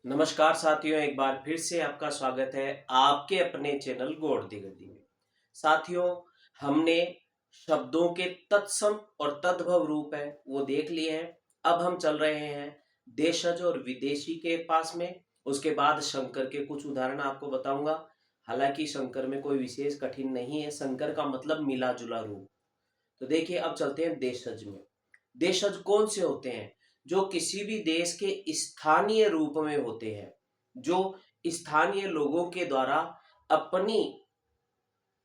नमस्कार साथियों, एक बार फिर से आपका स्वागत है आपके अपने चैनल गौड़ती गति में। साथियों, हमने शब्दों के तत्सम और तद्भव रूप है वो देख लिए हैं। अब हम चल रहे हैं देशज और विदेशी के पास में। उसके बाद शंकर के कुछ उदाहरण आपको बताऊंगा। हालांकि शंकर में कोई विशेष कठिन नहीं है, शंकर का मतलब मिला जुला रूप। तो देखिए, अब चलते हैं देशज में। देशज कौन से होते हैं? जो किसी भी देश के स्थानीय रूप में होते हैं, जो स्थानीय लोगों के द्वारा अपनी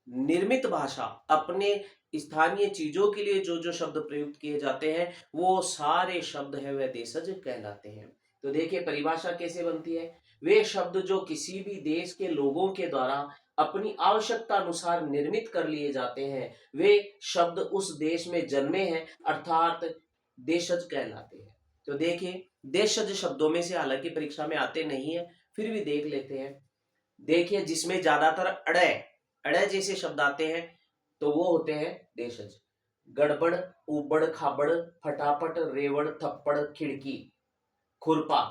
निर्मित भाषा, अपने स्थानीय चीजों के लिए जो जो शब्द प्रयुक्त किए जाते हैं, वो सारे शब्द है वह देशज कहलाते हैं। तो देखिए, परिभाषा कैसे बनती है। वे शब्द जो किसी भी देश के लोगों के द्वारा अपनी आवश्यकता अनुसार निर्मित कर लिए जाते हैं, वे शब्द उस देश में जन्मे हैं, अर्थात देशज कहलाते हैं। तो देखिए, देशज शब्दों में से हालांकि परीक्षा में आते नहीं है, फिर भी देख लेते हैं। देखिए, जिसमें ज्यादातर अड़े अड़े जैसे शब्द आते हैं तो वो होते हैं देशज। गड़बड़, उबड़ खाबड़, फटाफट, रेवड़, थप्पड़, खिड़की, खुरपा।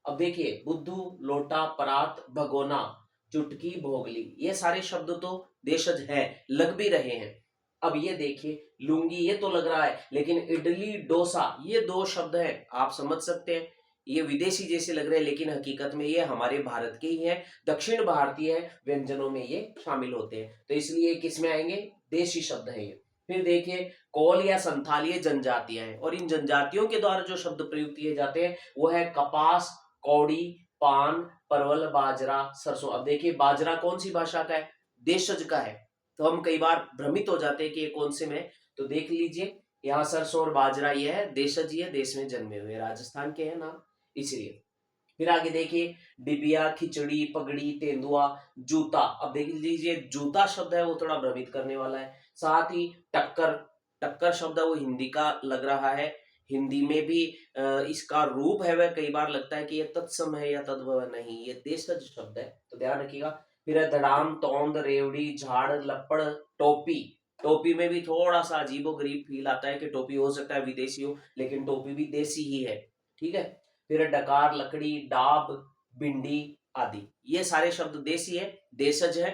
अब देखिए, बुद्धू, लोटा, परात, भगोना, चुटकी, भोगली, ये सारे शब्द तो देशज है, लग भी रहे हैं। अब ये देखिए, लुंगी ये तो लग रहा है, लेकिन इडली, डोसा ये दो शब्द हैं, आप समझ सकते हैं ये विदेशी जैसे लग रहे हैं, लेकिन हकीकत में ये हमारे भारत के ही हैं। दक्षिण भारतीय व्यंजनों में ये शामिल होते हैं, तो इसलिए किसमें आएंगे? देशी शब्द है ये। फिर देखिए, कौल या संथाल ये जनजातियां हैं, और इन जनजातियों के द्वारा जो शब्द प्रयुक्त किए जाते हैं वो है कपास, कौड़ी, पान, परवल, बाजरा, सरसों। अब देखिए, बाजरा कौन सी भाषा का है? देशज का है। तो हम कई बार भ्रमित हो जाते हैं कि ये कौन से में। तो देख लीजिए, यहाँ सरसों और बाजरा ये है देशज, ये देश में जन्मे हुए, राजस्थान के हैं नाम, इसलिए। फिर आगे देखिए, डिबिया, खिचड़ी, पगड़ी, तेंदुआ, जूता। अब देख लीजिए, जूता शब्द है वो थोड़ा भ्रमित करने वाला है। साथ ही टक्कर, टक्कर शब्द है वो हिंदी का लग रहा है। हिंदी में भी इसका रूप है वह कई बार लगता है कि ये तत्सम है या तद्भव है, नहीं, ये देशज शब्द है, तो ध्यान रखिएगा। फिर है धड़ाम, तौंद, रेवड़ी, झाड़, लपड़, टोपी। टोपी में भी थोड़ा सा अजीबो गरीब फील आता है कि टोपी हो सकता है विदेशी हो, लेकिन टोपी भी देसी ही है। ठीक है। फिर डकार, लकड़ी, डाब, भिंडी आदि, ये सारे शब्द देसी है, देशज है।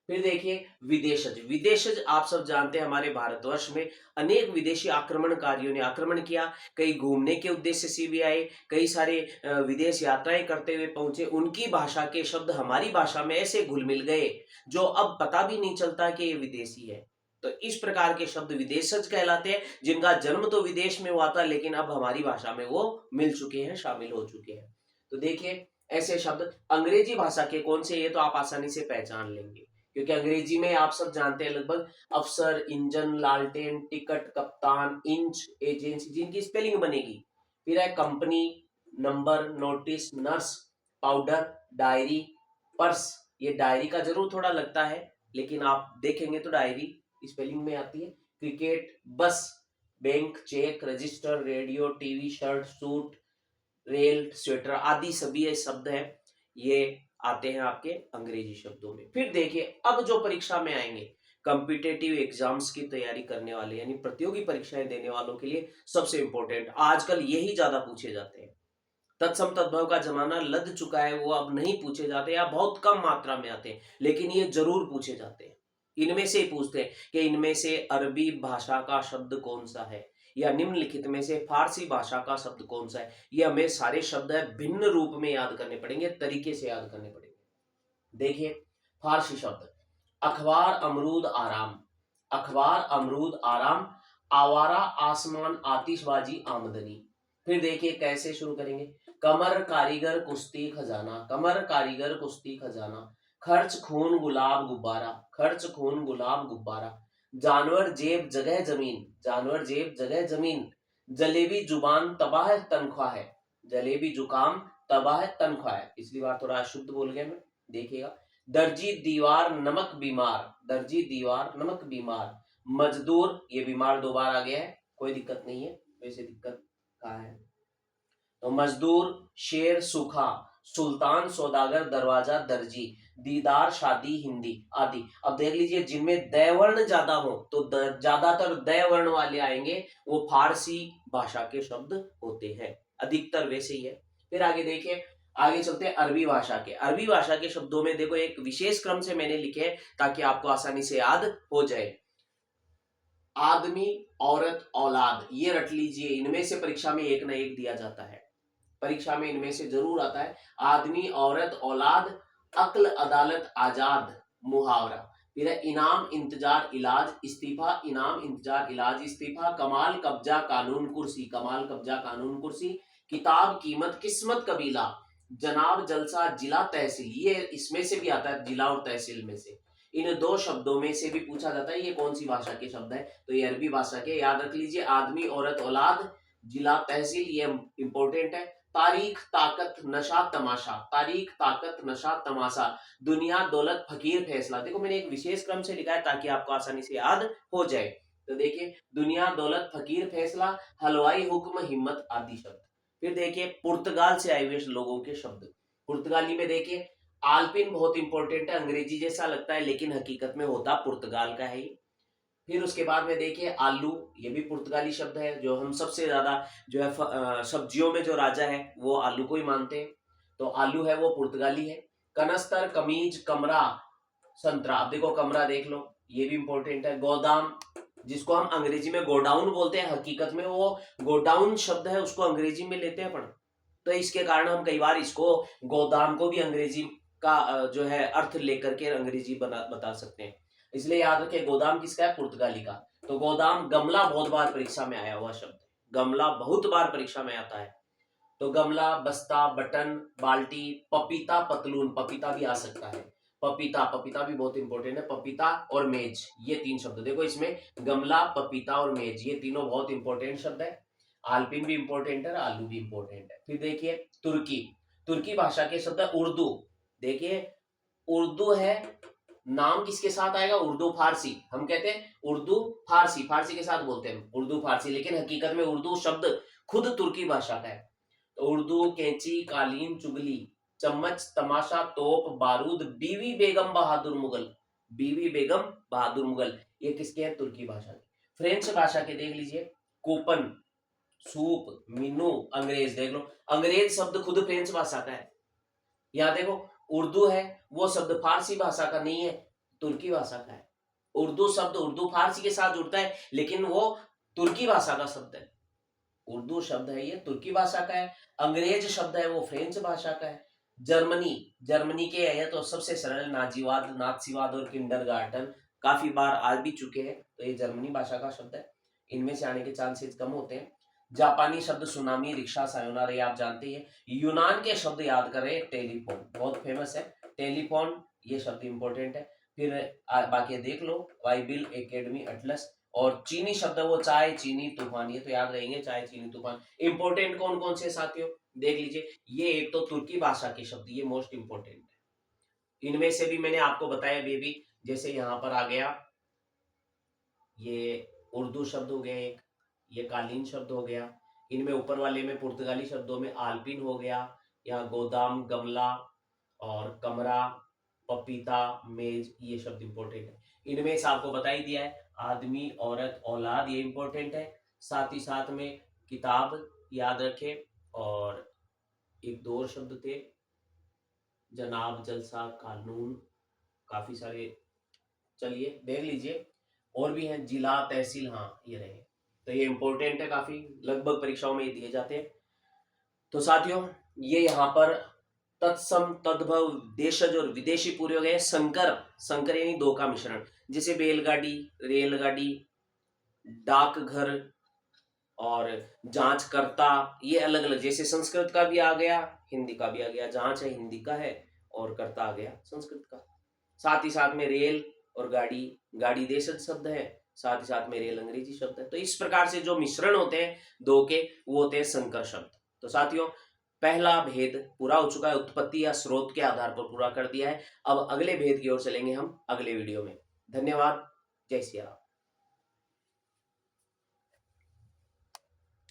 फिर देखिए, विदेशज। विदेशज आप सब जानते हैं, हमारे भारतवर्ष में अनेक विदेशी आक्रमणकारियों ने आक्रमण किया। कई घूमने के उद्देश्य से भी आए, कई सारे विदेश यात्राएं करते हुए पहुंचे। उनकी भाषा के शब्द हमारी भाषा में ऐसे घुल मिल गए जो अब पता भी नहीं चलता कि ये विदेशी है। तो इस प्रकार के शब्द विदेशज कहलाते हैं, जिनका जन्म तो विदेश में हुआ था, लेकिन अब हमारी भाषा में वो मिल चुके हैं, शामिल हो चुके हैं। तो देखिए, ऐसे शब्द अंग्रेजी भाषा के कौन से, ये तो आप आसानी से पहचान लेंगे, क्योंकि अंग्रेजी में आप सब जानते हैं लगभग अफसर, इंजन, लालटेन, टिकट, कप्तान, इंच, एजेंसी, जिनकी स्पेलिंग बनेगी। फिर है company, number, notice, nurse, powder, diary, purse. ये डायरी का जरूर थोड़ा लगता है, लेकिन आप देखेंगे तो डायरी स्पेलिंग में आती है। Cricket, bus, bank, cheque, register, radio, TV, shirt, suit, rail, sweater आदि सभी ये शब्द हैं, ये आते हैं आपके अंग्रेजी शब्दों में। फिर देखिए, अब जो परीक्षा में आएंगे, कॉम्पिटेटिव एग्जाम्स की तैयारी करने वाले यानी प्रतियोगी परीक्षाएं देने वालों के लिए सबसे इंपॉर्टेंट, आजकल यही ज्यादा पूछे जाते हैं। तत्सम तद्भव का जमाना लग चुका है, वो अब नहीं पूछे जाते या बहुत कम मात्रा में आते हैं, लेकिन ये जरूर पूछे जाते हैं। इनमें से ही पूछते हैं कि इनमें से अरबी भाषा का शब्द कौन सा है, या निम्नलिखित में से फारसी भाषा का शब्द कौन सा है। ये हमें सारे शब्द है भिन्न रूप में याद करने पड़ेंगे, तरीके से याद करने पड़ेंगे। देखिए, फारसी शब्द अखबार, अमरूद, आराम। अखबार, अमरूद, आराम, आवारा, आसमान, आतिशबाजी, आमदनी। फिर देखिए कैसे शुरू करेंगे। कमर, कारीगर, कुश्ती, खजाना। कमर, कारीगर, कुश्ती, खजाना। खर्च, खून, गुलाब, गुब्बारा। खर्च, खून, गुलाब, गुब्बारा। जानवर, जेब, जगह, जमीन। जानवर, जेब, जगह, जमीन। जलेबी, जुबान, तबाह, तनख्वाह है। जलेबी, जुकाम, तबाह, तनख्वाह है। पिछली बार थोड़ा अशुद्ध बोल गया मैं, देखिएगा। दर्जी, दीवार, नमक, बीमार। दर्जी, दीवार, नमक, बीमार। मजदूर, ये बीमार दो बार आ गया है, कोई दिक्कत नहीं है, वैसे दिक्कत कहाँ है। तो मजदूर, शेर, सूखा। सुल्तान, सौदागर, दरवाजा, दर्जी। दीदार, शादी, हिंदी आदि। अब देख लीजिए, जिनमें द वर्ण ज्यादा हो तो ज्यादातर द वर्ण वाले आएंगे, वो फारसी भाषा के शब्द होते हैं, अधिकतर वैसे ही है। फिर आगे देखिए, आगे चलते हैं अरबी भाषा के। अरबी भाषा के शब्दों में देखो एक विशेष क्रम से मैंने लिखे हैं ताकि आपको आसानी से याद हो जाए। आदमी, औरत, औलाद, ये रट लीजिए, इनमें से परीक्षा में एक ना एक दिया जाता है, परीक्षा में इनमें से जरूर आता है। आदमी, औरत, औलाद, अक्ल, अदालत, आजाद, मुहावरा। फिर है इनाम, इंतजार, इलाज, इस्तीफा, इनाम, इंतजार, इलाज, इस्तीफा, कमाल, कब्जा, कानून, कुर्सी, कमाल, कब्जा, कानून, कुर्सी, किताब, कीमत, किस्मत, कबीला, जनाब, जलसा, जिला, तहसील। ये इसमें से भी आता है, जिला और तहसील में से। इन दो शब्दों में से भी पूछा जाता है ये कौन सी भाषा के शब्द है, तो ये अरबी भाषा के। याद रख लीजिए, आदमी, औरत, औलाद, जिला, तहसील, ये इंपॉर्टेंट है। तारीख, ताकत, नशा, तमाशा, तारीख, ताकत, नशा, तमाशा, दुनिया, दौलत, फकीर, फैसला। देखो मैंने एक विशेष क्रम से लिखा है ताकि आपको आसानी से याद हो जाए। तो देखिए, दुनिया, दौलत, फकीर, फैसला, हलवाई, हुक्म, हिम्मत आदि शब्द। फिर देखिए पुर्तगाल से आए हुए लोगों के शब्द। पुर्तगाली में देखिए, आल्पिन बहुत इंपॉर्टेंट है, अंग्रेजी जैसा लगता है लेकिन हकीकत में होता पुर्तगाल का है। फिर उसके बाद में देखिए आलू, ये भी पुर्तगाली शब्द है। जो हम सबसे ज्यादा जो है सब्जियों में जो राजा है वो आलू को ही मानते हैं, तो आलू है वो पुर्तगाली है। कनस्तर, कमीज, कमरा, संतरा। अब देखो कमरा देख लो, ये भी इंपॉर्टेंट है। गोदाम, जिसको हम अंग्रेजी में गोडाउन बोलते हैं, हकीकत में वो गोडाउन शब्द है, उसको अंग्रेजी में लेते हैं अपन, तो इसके कारण हम कई बार इसको गोदाम को भी अंग्रेजी का जो है अर्थ लेकर के अंग्रेजी बता सकते हैं। इसलिए याद रखें, गोदाम किसका है, पुर्तगाली का। तो गोदाम। गमला बहुत बार परीक्षा में आया हुआ शब्द, गमला बहुत बार परीक्षा में आता है। तो गमला, बस्ता, बटन, बाल्टी, पपीता, पतलून, पपीता भी आ सकता है। पपीता, पपीता भी बहुत इंपॉर्टेंट है। पपीता और मेज, ये तीन शब्द देखो इसमें, गमला, पपीता और मेज, ये तीनों बहुत इंपॉर्टेंट शब्द है। आल्पिन भी इंपॉर्टेंट है, आलू भी इंपॉर्टेंट है। फिर देखिए तुर्की, तुर्की भाषा के शब्द है उर्दू। देखिए उर्दू है, नाम किसके साथ आएगा, उर्दू फारसी। हम कहते हैं उर्दू फारसी, फारसी के साथ बोलते हैं उर्दू फारसी, लेकिन हकीकत में उर्दू शब्द खुद तुर्की भाषा का है। तो उर्दू, कैंची, कालीन, चुगली, चम्मच, तमाशा, तोप, बारूद, बीवी बेगम बहादुर मुगल, बीवी बेगम बहादुर मुगल, ये किसके हैं, तुर्की भाषा के। फ्रेंच भाषा के देख लीजिए, कूपन, सूप, मीनू, अंग्रेज। देख लो अंग्रेज शब्द खुद फ्रेंच भाषा का है। यहाँ देखो उर्दू है, वो शब्द फारसी भाषा का नहीं है, तुर्की भाषा का है। उर्दू शब्द उर्दू फारसी के साथ जुड़ता है लेकिन वो तुर्की भाषा का शब्द है। उर्दू शब्द है ये तुर्की भाषा का है, अंग्रेज शब्द है वो फ्रेंच भाषा का है। जर्मनी, जर्मनी के है तो सबसे सरल नाजीवाद, नाथसीवाद और किंडरगार्टन, काफी बार आ भी चुके हैं, तो ये जर्मनी भाषा का शब्द है, इनमें से आने के चांसेस कम होते हैं। जापानी शब्द सुनामी, रिक्शा, सायोनारा, ये आप जानते हैं। यूनान के शब्द याद करें, टेलीफोन बहुत फेमस है, टेलीफोन ये शब्द इंपॉर्टेंट है। फिर बाकी देख लो, बाइबिल, एकेडमी, अटलस। और चीनी शब्द वो चाय, चीनी, तूफान, ये तो याद रहेंगे, चाय, चीनी, तूफान। इंपॉर्टेंट कौन कौन से साथियों देख लीजिए, ये एक तो तुर्की भाषा के शब्द, ये मोस्ट इंपॉर्टेंट है। इनमें से भी मैंने आपको बताया बेबी, जैसे यहाँ पर आ गया ये उर्दू शब्द हो गया एक, ये कालीन शब्द हो गया, इनमें ऊपर वाले में पुर्तगाली शब्दों में आल्पिन हो गया, यहाँ गोदाम, गमला और कमरा, पपीता, मेज, ये शब्द इंपॉर्टेंट है। इनमें से आपको बता ही दिया है, आदमी, औरत, औलाद, ये इंपॉर्टेंट है। साथ ही साथ में किताब याद रखें, और एक दो और शब्द थे, जनाब, जलसा, कानून, काफी सारे, चलिए देख लीजिए और भी हैं, जिला, तहसील, हाँ ये रहे। तो ये इंपॉर्टेंट है काफी, लगभग परीक्षाओं में ये दिए जाते हैं। तो साथियों ये यहाँ पर तत्सम, तद्भव, देशज और विदेशी पूरे हो गए। संकर, संकर यानी दो का मिश्रण, जैसे बैलगाड़ी, रेलगाड़ी, डाकघर और जांचकर्ता, ये अलग अलग। जैसे संस्कृत का भी आ गया, हिंदी का भी आ गया, जांच है हिंदी का है और कर्ता आ गया संस्कृत का। साथ ही साथ में रेल और गाड़ी, गाड़ी देशज शब्द है, साथ ही साथ में रेल अंग्रेजी शब्द है। तो इस प्रकार से जो मिश्रण होते हैं दो के, वो होते हैं संकर शब्द। तो साथियों पहला भेद पूरा हो चुका है, उत्पत्ति या स्रोत के आधार पर पूरा कर दिया है। अब अगले भेद की ओर चलेंगे हम अगले वीडियो में। धन्यवाद, जय श्री राम।